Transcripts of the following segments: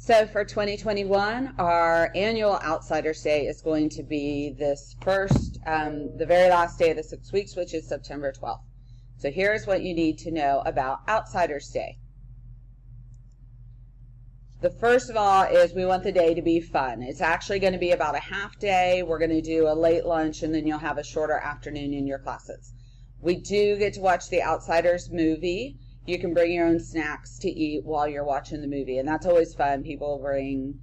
So for 2021, our annual Outsiders Day is going to be this the very last day of the 6 weeks, which is September 12th. So here's what you need to know about Outsiders Day. The first of all is we want the day to be fun. It's actually going to be about a half day. We're going to do a late lunch, and then you'll have a shorter afternoon in your classes. We do get to watch the Outsiders movie. You can bring your own snacks to eat while you're watching the movie, and that's always fun. People bring,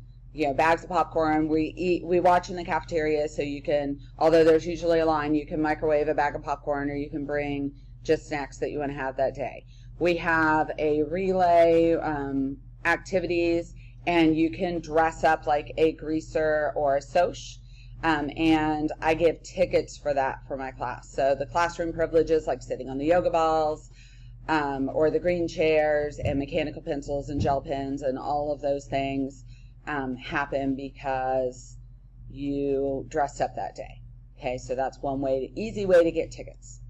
bags of popcorn. We watch in the cafeteria, so you can, although there's usually a line, you can microwave a bag of popcorn, or you can bring just snacks that you want to have that day. We have a relay activities, and you can dress up like a greaser or a soch. And I give tickets for that for my class. So the classroom privileges, like sitting on the yoga balls, or the green chairs and mechanical pencils and gel pens and all of those things happen because you dressed up that day. Okay, so that's one easy way to get tickets.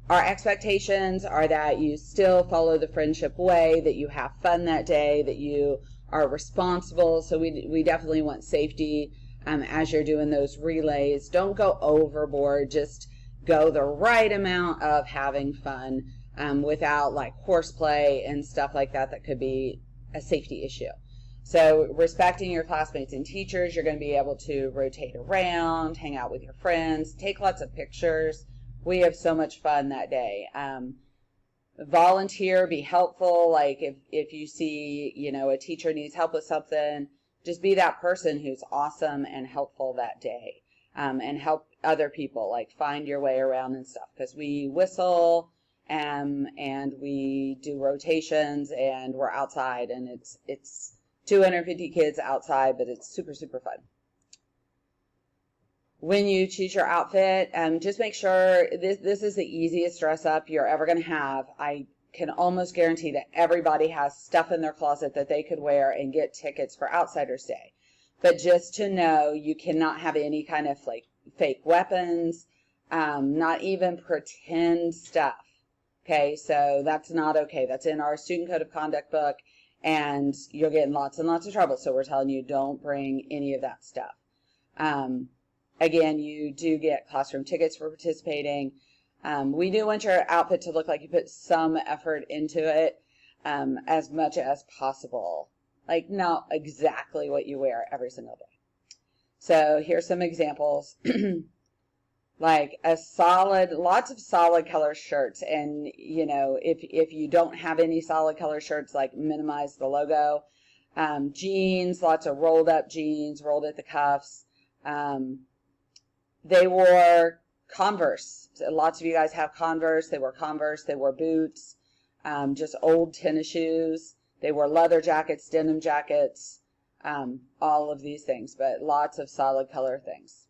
Our expectations are that you still follow the friendship way, that you have fun that day, that you are responsible. So we definitely want safety as you're doing those relays. Don't go overboard, just go the right amount of having fun without like horseplay and stuff like that could be a safety issue. So respecting your classmates and teachers, you're going to be able to rotate around, hang out with your friends, take lots of pictures. We have so much fun that day. Volunteer, be helpful. Like if you see, a teacher needs help with something, just be that person who's awesome and helpful that day, and help other people, like find your way around and stuff. Because we whistle and we do rotations, and we're outside, and it's 250 kids outside, but it's super, super fun. When you choose your outfit, just make sure this is the easiest dress up you're ever going to have. I can almost guarantee that everybody has stuff in their closet that they could wear and get tickets for Outsiders Day. But just to know, you cannot have any kind of like fake weapons, not even pretend stuff. Okay, so that's not okay. That's in our student code of conduct book, and you'll get in lots and lots of trouble. So we're telling you, don't bring any of that stuff. Again, you do get classroom tickets for participating. We do want your outfit to look like you put some effort into it, as much as possible. Like not exactly what you wear every single day. So here's some examples. Like lots of solid color shirts. And, if you don't have any solid color shirts, like minimize the logo. Jeans, lots of rolled up jeans, rolled at the cuffs. They wore Converse. Lots of you guys have Converse. They wore Converse. They wore boots, just old tennis shoes. They wore leather jackets, denim jackets, all of these things, but lots of solid color things.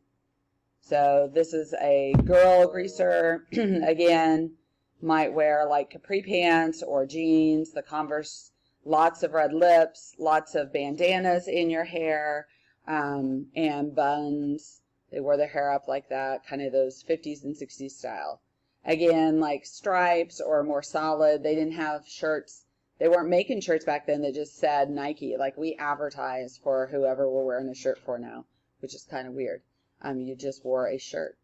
So this is a girl greaser. Again, might wear like capri pants or jeans, the Converse, lots of red lips, lots of bandanas in your hair, and buns. They wore their hair up like that, kind of those 50s and 60s style. Again, like stripes or more solid. They didn't have shirts. They weren't making shirts back then that just said Nike. Like we advertise for whoever we're wearing a shirt for now, which is kind of weird. You just wore a shirt.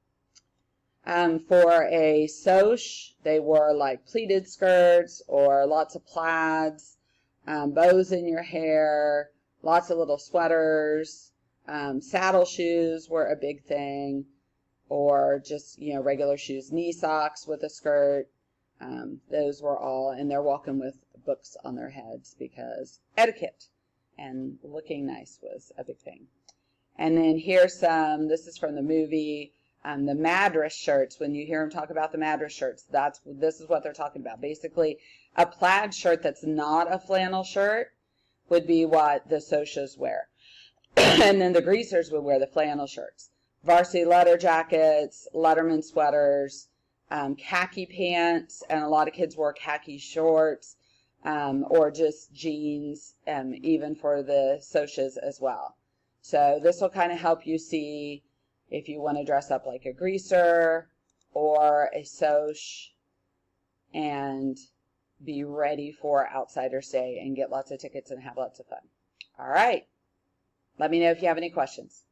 For a soch, they wore like pleated skirts or lots of plaids, bows in your hair, lots of little sweaters. Saddle shoes were a big thing, or just, regular shoes, knee socks with a skirt. Those were all, and they're walking with books on their heads because etiquette and looking nice was a big thing. And then here's this is from the movie, the Madras shirts. When you hear them talk about the Madras shirts, this is what they're talking about. Basically, a plaid shirt that's not a flannel shirt would be what the sochas wear. And then the greasers would wear the flannel shirts. Varsity leather jackets, Letterman sweaters, khaki pants, and a lot of kids wore khaki shorts, or just jeans, even for the sochas as well. So this will kind of help you see if you want to dress up like a greaser or a soch and be ready for Outsiders Day and get lots of tickets and have lots of fun. All right. Let me know if you have any questions.